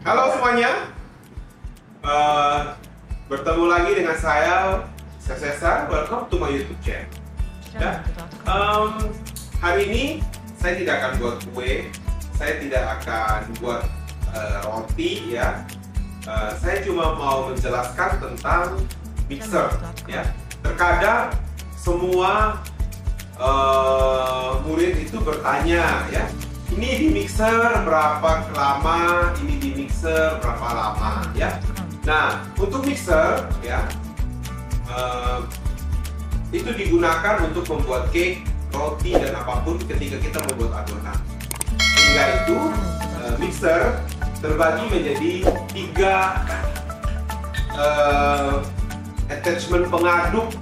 Halo semuanya, bertemu lagi dengan saya Cesar. Welcome to my YouTube channel. Ya, hari ini saya tidak akan buat kue, saya tidak akan buat roti ya. Saya cuma mau menjelaskan tentang mixer ya. Terkadang semua murid itu bertanya ya, ini di mixer berapa lama, ini di mixer berapa lama ya. Nah, untuk mixer ya, itu digunakan untuk membuat cake, roti dan apapun ketika kita membuat adonan. Sehingga itu mixer terbagi menjadi 3 attachment pengaduk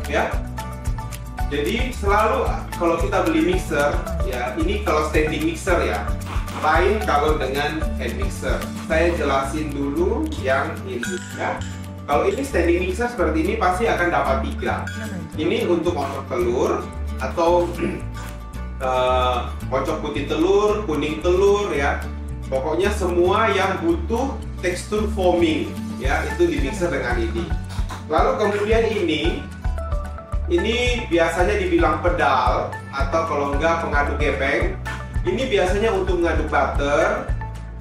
ya. Jadi selalu kalau kita beli mixer ya, ini kalau standing mixer ya, lain kalau dengan hand mixer. Saya jelasin dulu yang ini ya. Kalau ini standing mixer seperti ini pasti akan dapat 3. Ini untuk kocok telur atau kocok putih telur, kuning telur ya. Pokoknya semua yang butuh tekstur foaming ya, itu di mixer dengan ini. Lalu kemudian ini biasanya dibilang pedal atau kalau enggak pengaduk gepeng. Ini biasanya untuk mengaduk butter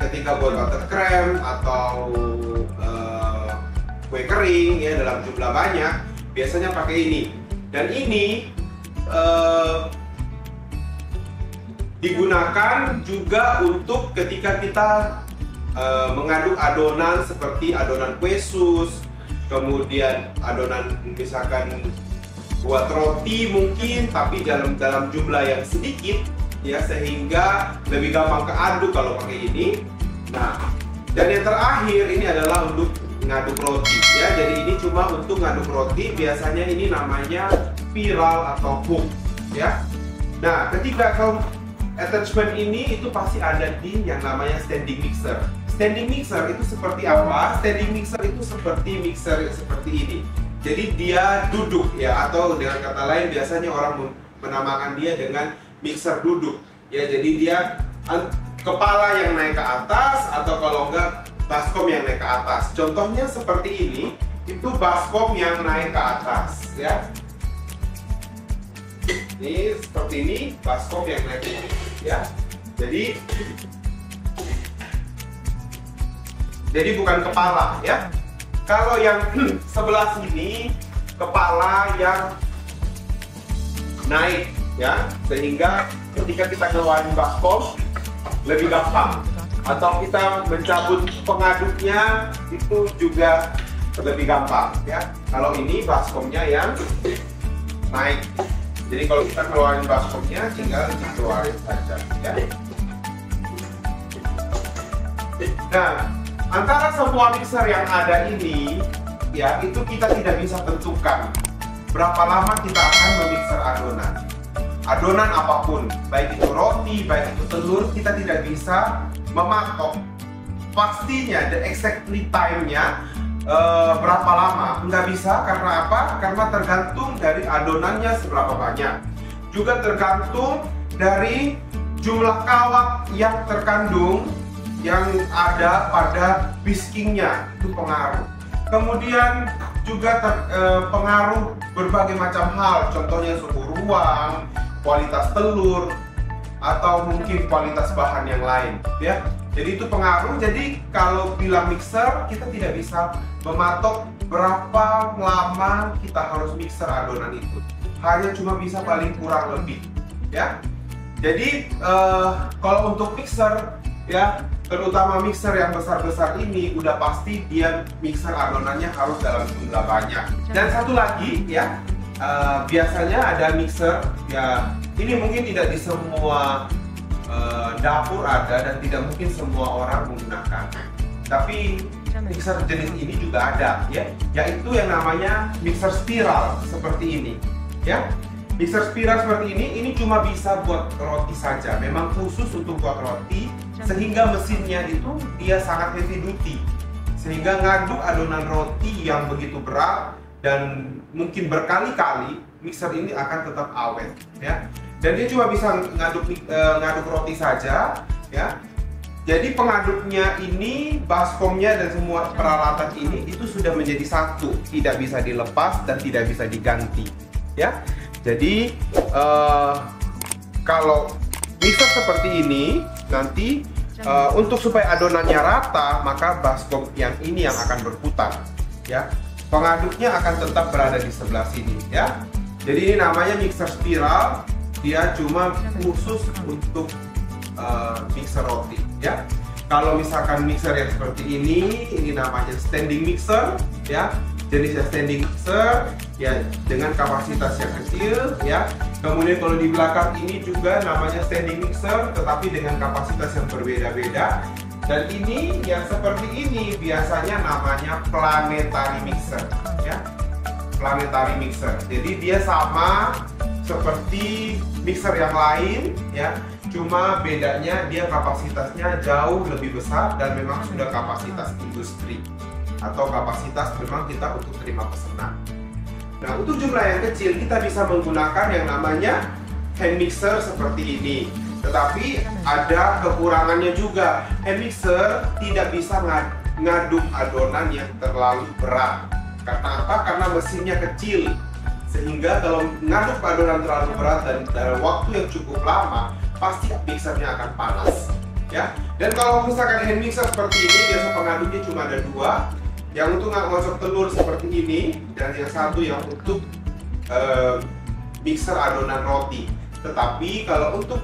ketika buat butter krem atau kue kering ya dalam jumlah banyak, biasanya pakai ini. Dan ini digunakan juga untuk ketika kita mengaduk adonan seperti adonan kue sus, kemudian adonan misalkan buat roti mungkin tapi dalam jumlah yang sedikit ya, sehingga lebih gampang keaduk kalau pakai ini. Nah, dan yang terakhir ini adalah untuk ngaduk roti ya. Jadi ini cuma untuk ngaduk roti, biasanya ini namanya spiral atau hook ya. Nah, ketika kau attachment ini itu pasti ada di yang namanya standing mixer. Standing mixer itu seperti apa? Standing mixer itu seperti mixer seperti ini. Jadi dia duduk ya, atau dengan kata lain biasanya orang menamakan dia dengan mixer duduk ya. Jadi dia kepala yang naik ke atas atau kalau enggak baskom yang naik ke atas. Contohnya seperti ini, itu baskom yang naik ke atas ya. Ini seperti ini baskom yang naik ke atas ya. Jadi bukan kepala ya. Kalau yang sebelah sini kepala yang naik ya, sehingga ketika kita keluarin baskom lebih gampang, atau kita mencabut pengaduknya itu juga lebih gampang ya. Kalau ini baskomnya yang naik, jadi kalau kita keluarin baskomnya tinggal dikeluarin saja ya. Nah, antara semua mixer yang ada ini ya, itu kita tidak bisa tentukan berapa lama kita akan memixer adonan apapun, baik itu roti, baik itu telur. Kita tidak bisa mematok pastinya the exactly time-nya berapa lama, nggak bisa. Karena apa? Karena tergantung dari adonannya seberapa banyak, juga tergantung dari jumlah kawat yang terkandung yang ada pada biskingnya, itu pengaruh. Kemudian juga pengaruh berbagai macam hal, contohnya suhu ruang, kualitas telur, atau mungkin kualitas bahan yang lain ya. Jadi itu pengaruh. Jadi kalau bilang mixer, kita tidak bisa mematok berapa lama kita harus mixer adonan itu, hanya cuma bisa paling kurang lebih ya. Jadi kalau untuk mixer ya, terutama mixer yang besar-besar ini, udah pasti dia mixer adonannya harus dalam jumlah banyak. Dan satu lagi ya, biasanya ada mixer ya, ini mungkin tidak di semua dapur ada dan tidak mungkin semua orang menggunakan. Tapi mixer jenis ini juga ada ya, yaitu yang namanya mixer spiral seperti ini ya. Mixer spiral seperti ini cuma bisa buat roti saja, memang khusus untuk buat roti, sehingga mesinnya itu dia sangat heavy duty, sehingga ngaduk adonan roti yang begitu berat dan mungkin berkali-kali, mixer ini akan tetap awet ya. Dan dia cuma bisa ngaduk roti saja ya. Jadi pengaduknya ini, baskomnya dan semua peralatan ini itu sudah menjadi satu, tidak bisa dilepas dan tidak bisa diganti, ya. Jadi kalau mixer seperti ini nanti untuk supaya adonannya rata, maka baskom yang ini yang akan berputar, ya. Pengaduknya akan tetap berada di sebelah sini, ya. Jadi ini namanya mixer spiral, dia cuma khusus untuk mixer roti, ya. Kalau misalkan mixer yang seperti ini namanya standing mixer, ya. Jenisnya standing mixer, ya, dengan kapasitas yang kecil, ya. Kemudian kalau di belakang ini juga namanya standing mixer, tetapi dengan kapasitas yang berbeda-beda. Dan ini yang seperti ini biasanya namanya planetary mixer, ya. Planetary mixer. Jadi dia sama seperti mixer yang lain, ya. Cuma bedanya dia kapasitasnya jauh lebih besar dan memang sudah kapasitas industri atau kapasitas memang kita untuk terima pesanan. Nah, untuk jumlah yang kecil kita bisa menggunakan yang namanya hand mixer seperti ini. Tetapi ada kekurangannya juga. Hand mixer tidak bisa ngaduk adonan yang terlalu berat. Karena apa? Karena mesinnya kecil. Sehingga kalau ngaduk adonan terlalu berat dan dalam waktu yang cukup lama, pasti mixernya akan panas, ya. Dan kalau misalkan hand mixer seperti ini, biasa pengaduknya cuma ada dua, yang untuk ngosok telur seperti ini dan yang satu yang untuk mixer adonan roti. Tetapi kalau untuk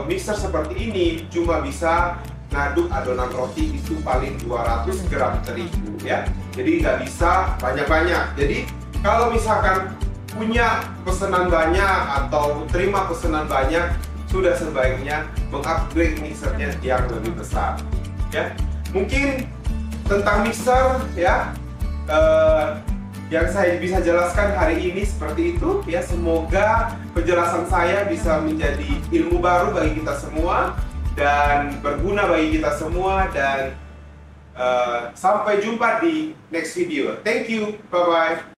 mixer seperti ini cuma bisa ngaduk adonan roti itu paling 200 gram terigu, ya. Jadi nggak bisa banyak-banyak. Jadi kalau misalkan punya pesanan banyak atau terima pesanan banyak, sudah sebaiknya mengupgrade mixernya yang lebih besar, ya. Mungkin tentang mixer, ya, yang saya bisa jelaskan hari ini seperti itu, ya. Semoga penjelasan saya bisa menjadi ilmu baru bagi kita semua dan berguna bagi kita semua, dan sampai jumpa di next video. Thank you, bye bye.